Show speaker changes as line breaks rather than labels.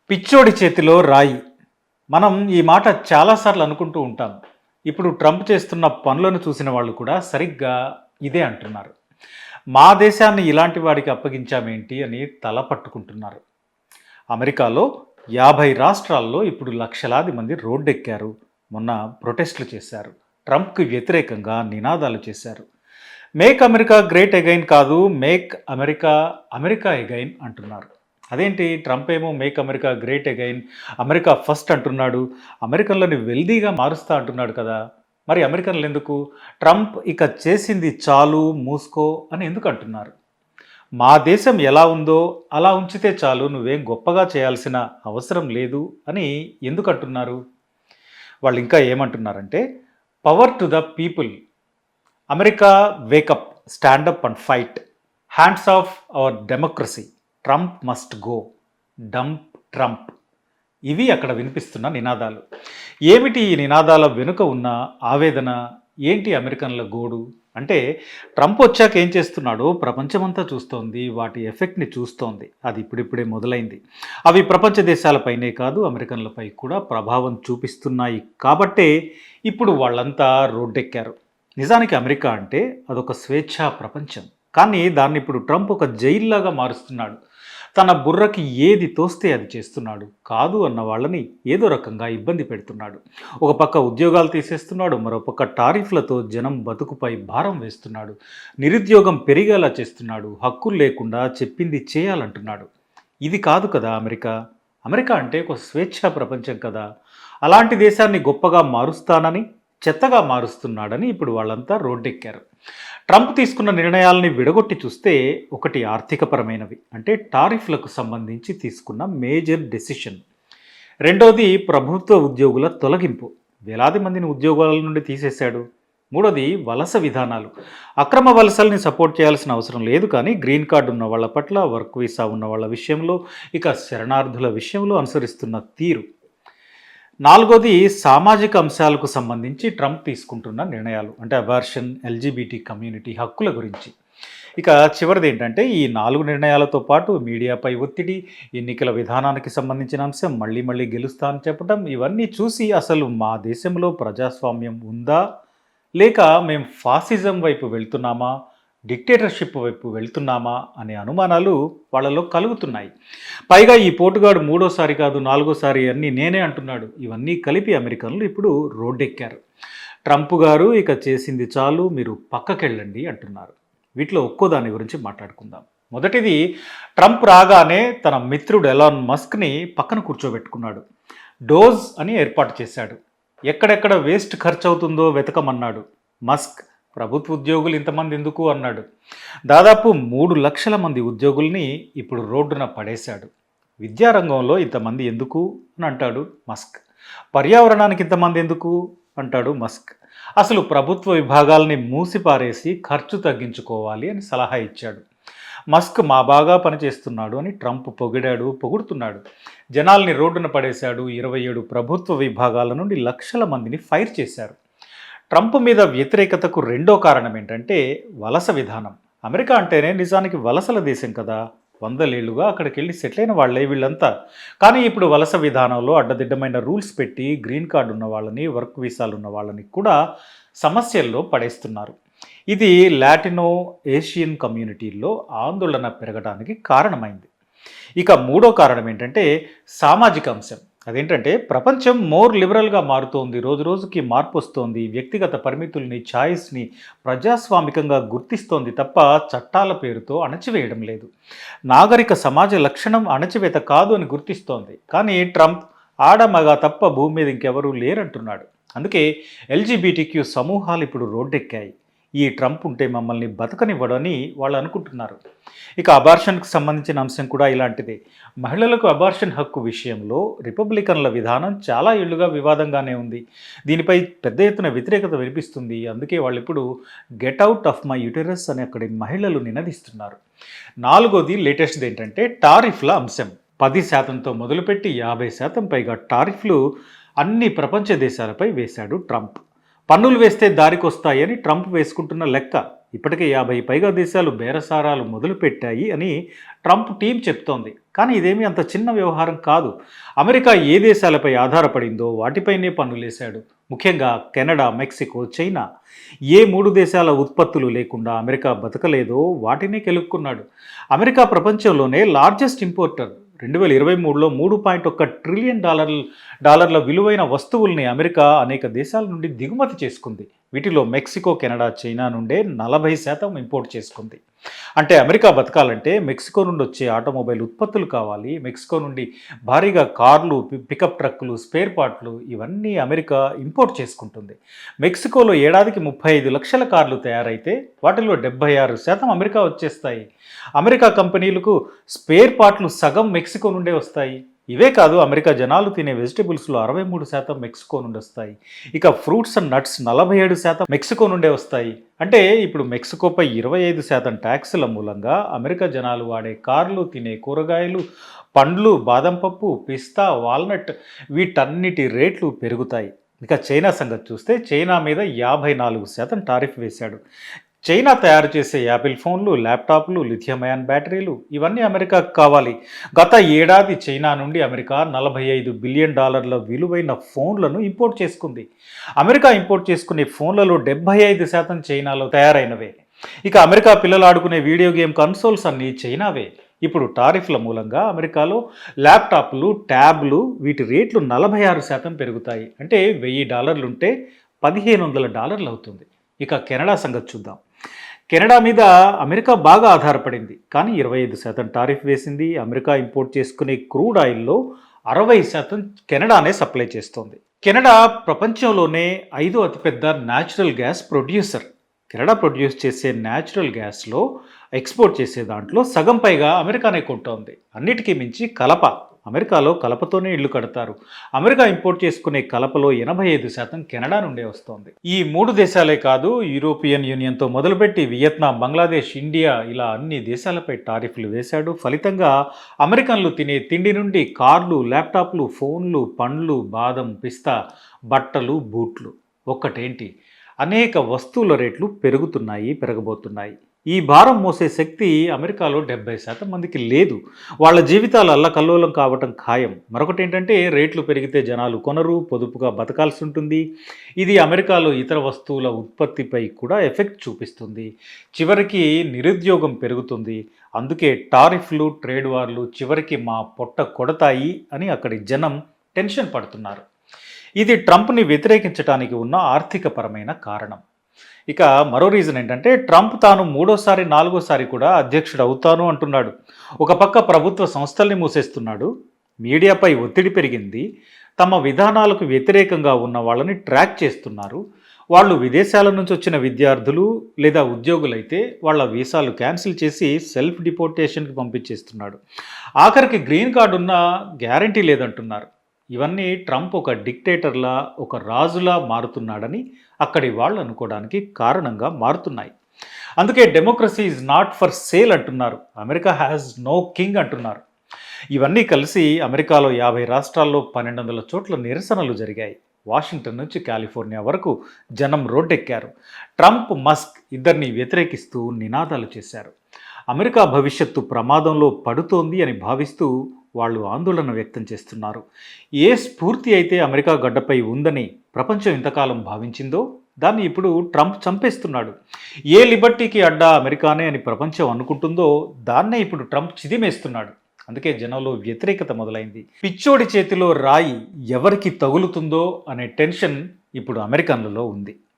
పిచ్చోడి చేతిలో రాయి. మనం ఈ మాట చాలాసార్లు అనుకుంటూ ఉంటాం. ఇప్పుడు ట్రంప్ చేస్తున్న పనులను చూసిన వాళ్ళు కూడా సరిగ్గా ఇదే అంటున్నారు. మా దేశాన్ని ఇలాంటి వాడికి అప్పగించామేంటి అని తల పట్టుకుంటున్నారు. అమెరికాలో 50 రాష్ట్రాల్లో ఇప్పుడు లక్షలాది మంది రోడ్డెక్కారు. మొన్న ప్రొటెస్టులు చేశారు. ట్రంప్‌కి వ్యతిరేకంగా నినాదాలు చేశారు. మేక్ అమెరికా గ్రేట్ అగైన్ కాదు, మేక్ అమెరికా అమెరికా అగైన్ అంటున్నారు. అదేంటి ట్రంప్ ఏమో make America great again, America first అంటున్నాడు. అమెరికన్లని వెల్దీగా మారుస్తా అంటున్నాడు కదా! మరి అమెరికన్లు ఎందుకు ట్రంప్ ఇక చేసింది చాలు మూసుకో అని ఎందుకు అంటున్నారు? మా దేశం ఎలా ఉందో అలా ఉంచితే చాలు, నువ్వేం గొప్పగా చేయాల్సిన అవసరం లేదు అని ఎందుకు అంటున్నారు? వాళ్ళు ఇంకా ఏమంటున్నారంటే power to the people, America wake up, stand up and fight, hands off our democracy, Trump must go, dump Trump. ఇవి అక్కడ వినిపిస్తున్న నినాదాలు. ఏమిటి ఈ నినాదాల వెనుక ఉన్న ఆవేదన? ఏంటి అమెరికన్ల గోడు? అంటే ట్రంప్ వచ్చాక ఏం చేస్తున్నాడో ప్రపంచమంతా చూస్తోంది. వాటి ఎఫెక్ట్‌ని చూస్తోంది. అది ఇప్పుడిప్పుడే మొదలైంది. అవి ప్రపంచ దేశాలపైనే కాదు, అమెరికన్లపై కూడా ప్రభావం చూపిస్తున్నాయి. కాబట్టే ఇప్పుడు వాళ్ళంతా రోడ్డెక్కారు. నిజానికి అమెరికా అంటే అదొక స్వేచ్ఛా ప్రపంచం. కానీ దాన్ని ఇప్పుడు ట్రంప్ ఒక జైల్లాగా మారుస్తున్నాడు. తన బుర్రకి ఏది తోస్తే అది చేస్తున్నాడు. కాదు అన్న వాళ్ళని ఏదో రకంగా ఇబ్బంది పెడుతున్నాడు. ఒక పక్క ఉద్యోగాలు తీసేస్తున్నాడు. మరో పక్క టారిఫ్లతో జనం బతుకుపై భారం వేస్తున్నాడు. నిరుద్యోగం పెరిగేలా చేస్తున్నాడు. హక్కులు లేకుండా చెప్పింది చేయాలంటున్నాడు. ఇది కాదు కదా అమెరికా. అమెరికా అంటే ఒక స్వేచ్ఛా ప్రపంచం కదా. అలాంటి దేశాన్ని గొప్పగా మారుస్తానని చెత్తగా మారుస్తున్నాడని ఇప్పుడు వాళ్ళంతా రోడ్డెక్కారు. ట్రంప్ తీసుకున్న నిర్ణయాలని విడగొట్టి చూస్తే ఒకటి ఆర్థికపరమైనవి, అంటే టారిఫ్లకు సంబంధించి తీసుకున్న మేజర్ డెసిషన్. రెండోది ప్రభుత్వ ఉద్యోగుల తొలగింపు, వేలాది మందిని ఉద్యోగాల నుండి తీసేశాడు. మూడోది వలస విధానాలు, అక్రమ వలసల్ని సపోర్ట్ చేయాల్సిన అవసరం లేదు, కానీ గ్రీన్ కార్డు ఉన్న వాళ్ళ పట్ల, వర్క్ వీసా ఉన్న వాళ్ళ విషయంలో, ఇక శరణార్థుల విషయంలో అనుసరిస్తున్న తీరు. నాలుగోది సామాజిక అంశాలకు సంబంధించి ట్రంప్ తీసుకుంటున్న నిర్ణయాలు, అంటే అబార్షన్, ఎల్జీబీటీ కమ్యూనిటీ హక్కుల గురించి. ఇక చివరిది ఏంటంటే ఈ 4 నిర్ణయాలతో పాటు మీడియాపై ఒత్తిడి, ఎన్నికల విధానానికి సంబంధించిన అంశం, మళ్ళీ మళ్ళీ గెలుస్తా అని చెప్పడం, ఇవన్నీ చూసి అసలు మా దేశంలో ప్రజాస్వామ్యం ఉందా, లేక మేము ఫాసిజం వైపు వెళ్తున్నామా, డిక్టేటర్షిప్ వైపు వెళ్తున్నామా అనే అనుమానాలు వాళ్ళలో కలుగుతున్నాయి. పైగా ఈ పోటుగాడు మూడోసారి కాదు, నాలుగోసారి అన్నీ నేనే అంటున్నాడు. ఇవన్నీ కలిపి అమెరికన్లు ఇప్పుడు రోడ్డెక్కారు. ట్రంప్ గారు ఇక చేసింది చాలు, మీరు పక్కకెళ్ళండి అంటున్నారు. వీటిలో ఒక్కో దాని గురించి మాట్లాడుకుందాం. మొదటిది, ట్రంప్ రాగానే తన మిత్రుడు ఎలాన్ మస్క్ని పక్కన కూర్చోబెట్టుకున్నాడు. డోజ్ అని ఏర్పాటు చేశాడు. ఎక్కడెక్కడ వేస్ట్ ఖర్చు అవుతుందో వెతకమన్నాడు. మస్క్ ప్రభుత్వ ఉద్యోగులు ఇంతమంది ఎందుకు అన్నాడు. దాదాపు 3 లక్షల మంది ఉద్యోగుల్ని ఇప్పుడు రోడ్డున పడేశాడు. విద్యారంగంలో ఇంతమంది ఎందుకు అని అంటాడు మస్క్. పర్యావరణానికి ఇంతమంది ఎందుకు అంటాడు మస్క్. అసలు ప్రభుత్వ విభాగాల్ని మూసిపారేసి ఖర్చు తగ్గించుకోవాలి అని సలహా ఇచ్చాడు. మస్క్ మా బాగా పనిచేస్తున్నాడు అని ట్రంప్ పొగుడుతున్నాడు. జనాల్ని రోడ్డున పడేశాడు. 27 ప్రభుత్వ విభాగాల నుండి లక్షల మందిని ఫైర్ చేశారు. ట్రంప్ మీద వ్యతిరేకతకు రెండో కారణం ఏంటంటే వలస విధానం. అమెరికా అంటేనే నిజానికి వలసల దేశం కదా. 100 ఏళ్లుగా అక్కడికి వెళ్ళి సెటిల్ అయిన వాళ్ళే వీళ్ళంతా. కానీ ఇప్పుడు వలస విధానంలో అడ్డదిడ్డమైన రూల్స్ పెట్టి గ్రీన్ కార్డు ఉన్న వాళ్ళని, వర్క్ వీసాలు ఉన్న వాళ్ళని కూడా సమస్యల్లో పడేస్తున్నారు. ఇది లాటినో ఏషియన్ కమ్యూనిటీల్లో ఆందోళన పెరగడానికి కారణమైంది. ఇక మూడో కారణం ఏంటంటే సామాజిక అంశం. అదేంటంటే ప్రపంచం మోర్ లిబరల్గా మారుతోంది. రోజు రోజుకి మార్పు వస్తోంది. వ్యక్తిగత పరిమితుల్ని, ఛాయిస్ని ప్రజాస్వామికంగా గుర్తిస్తోంది తప్ప చట్టాల పేరుతో అణచివేయడం లేదు. నాగరిక సమాజ లక్షణం అణచివేత కాదు అని గుర్తిస్తోంది. కానీ ట్రంప్ ఆడ మగ తప్ప భూమి మీద ఇంకెవరూ లేరంటున్నాడు. అందుకే ఎల్జీబీటీక్యూ సమూహాలు ఇప్పుడు రోడ్డెక్కాయి. ఈ ట్రంప్ ఉంటే మమ్మల్ని బతకనివ్వడని వాళ్ళు అనుకుంటున్నారు. ఇక అబార్షన్కి సంబంధించిన అంశం కూడా ఇలాంటిదే. మహిళలకు అబార్షన్ హక్కు విషయంలో రిపబ్లికన్ల విధానం చాలా ఏళ్లుగా వివాదంగానే ఉంది. దీనిపై పెద్ద ఎత్తున వ్యతిరేకత వినిపిస్తుంది. అందుకే వాళ్ళు ఇప్పుడు get out of my uterus అని అక్కడి మహిళలు నినదిస్తున్నారు. నాలుగోది లేటెస్ట్ది ఏంటంటే టారిఫ్ల అంశం. 10%తో మొదలుపెట్టి 50% పైగా టారిఫ్లు అన్ని ప్రపంచ దేశాలపై వేశాడు ట్రంప్. పన్నులు వేస్తే దారికొస్తాయని ట్రంప్ వేసుకుంటున్న లెక్క. ఇప్పటికే 50 పైగా దేశాలు బేరసారాలు మొదలుపెట్టాయి అని ట్రంప్ టీం చెప్తోంది. కానీ ఇదేమీ అంత చిన్న వ్యవహారం కాదు. అమెరికా ఏ దేశాలపై ఆధారపడిందో వాటిపైనే పన్నులేశాడు. ముఖ్యంగా కెనడా, మెక్సికో, చైనా. ఏ 3 దేశాల ఉత్పత్తులు లేకుండా అమెరికా బతకలేదో వాటినే కెలుక్కున్నాడు. అమెరికా ప్రపంచంలోనే లార్జెస్ట్ ఇంపోర్టర్. 2023లో $3.1 ట్రిలియన్ డాలర్ల విలువైన వస్తువుల్ని అమెరికా అనేక దేశాల నుండి దిగుమతి చేసుకుంది. వీటిలో మెక్సికో, కెనడా, చైనా నుండే 40% ఇంపోర్ట్ చేసుకుంది. అంటే అమెరికా బతకాలంటే మెక్సికో నుండి వచ్చే ఆటోమొబైల్ ఉత్పత్తులు కావాలి. మెక్సికో నుండి భారీగా కార్లు, పికప్ ట్రక్కులు, స్పేర్ పార్ట్లు ఇవన్నీ అమెరికా ఇంపోర్ట్ చేసుకుంటుంది. మెక్సికోలో ఏడాదికి 35 లక్షల కార్లు తయారైతే వాటిలో 76% అమెరికా వచ్చేస్తాయి. అమెరికా కంపెనీలకు స్పేర్ పార్ట్లు సగం మెక్సికో నుండే వస్తాయి. ఇవే కాదు, అమెరికా జనాలు తినే వెజిటబుల్స్లో 63% మెక్సికో నుండి వస్తాయి. ఇక ఫ్రూట్స్ అండ్ నట్స్ 47% మెక్సికో నుండే వస్తాయి. అంటే ఇప్పుడు మెక్సికోపై 25% ట్యాక్సుల మూలంగా అమెరికా జనాలు వాడే కార్లు, తినే కూరగాయలు, పండ్లు, బాదం పప్పు, పిస్తా, వాల్నట్ వీటన్నిటి రేట్లు పెరుగుతాయి. ఇక చైనా సంగతి చూస్తే చైనా మీద 54% టారిఫ్ వేశాడు. చైనా తయారు చేసే యాపిల్ ఫోన్లు, ల్యాప్టాప్లు, లిథియం అయాన్ బ్యాటరీలు ఇవన్నీ అమెరికాకు కావాలి. గత ఏడాది చైనా నుండి అమెరికా $45 బిలియన్ విలువైన ఫోన్లను ఇంపోర్ట్ చేసుకుంది. అమెరికా ఇంపోర్ట్ చేసుకునే ఫోన్లలో 75% చైనాలో తయారైనవే. ఇక అమెరికా పిల్లలు ఆడుకునే వీడియో గేమ్ కన్సోల్స్ అన్నీ చైనావే. ఇప్పుడు టారిఫ్ల మూలంగా అమెరికాలో ల్యాప్టాప్లు, ట్యాబ్లు వీటి రేట్లు 46% పెరుగుతాయి. అంటే $1000 ఉంటే $1500 అవుతుంది. ఇక కెనడా సంగతి చూద్దాం. కెనడా మీద అమెరికా బాగా ఆధారపడింది. కానీ 25% టారిఫ్ వేసింది. అమెరికా ఇంపోర్ట్ చేసుకునే క్రూడ్ ఆయిల్లో 60% కెనడానే సప్లై చేస్తోంది. కెనడా ప్రపంచంలోనే 5వ అతిపెద్ద natural gas producer. Canada produce చేసే న్యాచురల్ గ్యాస్లో ఎక్స్పోర్ట్ చేసే దాంట్లో సగం పైగా అమెరికానే కొంటోంది. అన్నిటికీ మించి కలప. అమెరికాలో కలపతోనే ఇళ్లు కడతారు. అమెరికా ఇంపోర్ట్ చేసుకునే కలపలో 85% కెనడా నుండే వస్తోంది. ఈ 3 దేశాలే కాదు, యూరోపియన్ యూనియన్తో మొదలుపెట్టి వియత్నాం, బంగ్లాదేశ్, ఇండియా ఇలా అన్ని దేశాలపై టారిఫ్లు వేశాడు. ఫలితంగా అమెరికన్లు తినే తిండి నుండి కార్లు, ల్యాప్టాప్లు, ఫోన్లు, పండ్లు, బాదం, పిస్తా, బట్టలు, బూట్లు ఒక్కటేంటి అనేక వస్తువుల రేట్లు పెరుగుతున్నాయి, పెరగబోతున్నాయి. ఈ భారం మోసే శక్తి అమెరికాలో 70% మందికి లేదు. వాళ్ళ జీవితాలు అల్లకల్లోలం కావటం ఖాయం. మరొకటి ఏంటంటే రేట్లు పెరిగితే జనాలు కొనరు, పొదుపుగా బతకాల్సి ఉంటుంది. ఇది అమెరికాలో ఇతర వస్తువుల ఉత్పత్తిపై కూడా ఎఫెక్ట్ చూపిస్తుంది. చివరికి నిరుద్యోగం పెరుగుతుంది. అందుకే టారిఫ్లు, ట్రేడ్ వార్లు చివరికి మా పొట్ట కొడతాయి అని అక్కడి జనం టెన్షన్ పడుతున్నారు. ఇది ట్రంప్ని వ్యతిరేకించడానికి ఉన్న ఆర్థికపరమైన కారణం. ఇక మరో రీజన్ ఏంటంటే ట్రంప్ తాను 3వ సారి, 4వ సారి కూడా అధ్యక్షుడు అవుతాను అంటున్నాడు. ఒక పక్క ప్రభుత్వ సంస్థల్ని మూసేస్తున్నాడు. మీడియాపై ఒత్తిడి పెరిగింది. తమ విధానాలకు వ్యతిరేకంగా ఉన్న వాళ్ళని ట్రాక్ చేస్తున్నారు. వాళ్ళు విదేశాల నుంచి వచ్చిన విద్యార్థులు లేదా ఉద్యోగులైతే వాళ్ళ వీసాలు క్యాన్సిల్ చేసి సెల్ఫ్ డిపోర్టేషన్కి పంపించేస్తున్నాడు. ఆఖరికి గ్రీన్ కార్డు ఉన్న గ్యారంటీ లేదంటున్నారు. ఇవన్నీ ట్రంప్ ఒక డిక్టేటర్లా, ఒక రాజులా మారుతున్నాడని అక్కడి వాళ్ళు అనుకోవడానికి కారణంగా మారుతున్నాయి. అందుకే democracy is not for sale అంటున్నారు. అమెరికా హ్యాస్ నో కింగ్ అంటున్నారు. ఇవన్నీ కలిసి అమెరికాలో 50 రాష్ట్రాల్లో 1200 చోట్ల నిరసనలు జరిగాయి. వాషింగ్టన్ నుంచి కాలిఫోర్నియా వరకు జనం రోడ్డెక్కారు. ట్రంప్, మస్క్ ఇద్దరిని వ్యతిరేకిస్తూ నినాదాలు చేశారు. అమెరికా భవిష్యత్తు ప్రమాదంలో పడుతోంది అని భావిస్తూ వాళ్ళు ఆందోళన వ్యక్తం చేస్తున్నారు. ఏ స్ఫూర్తి అయితే అమెరికా గడ్డపై ఉందని ప్రపంచం ఇంతకాలం భావించిందో దాన్ని ఇప్పుడు ట్రంప్ చంపేస్తున్నాడు. ఏ లిబర్టీకి అడ్డా అమెరికానే అని ప్రపంచం అనుకుంటుందో దాన్నే ఇప్పుడు ట్రంప్ చిదిమేస్తున్నాడు. అందుకే జనంలో వ్యతిరేకత మొదలైంది. పిచ్చోడి చేతిలో రాయి ఎవరికి తగులుతుందో అనే టెన్షన్ ఇప్పుడు అమెరికన్లలో ఉంది.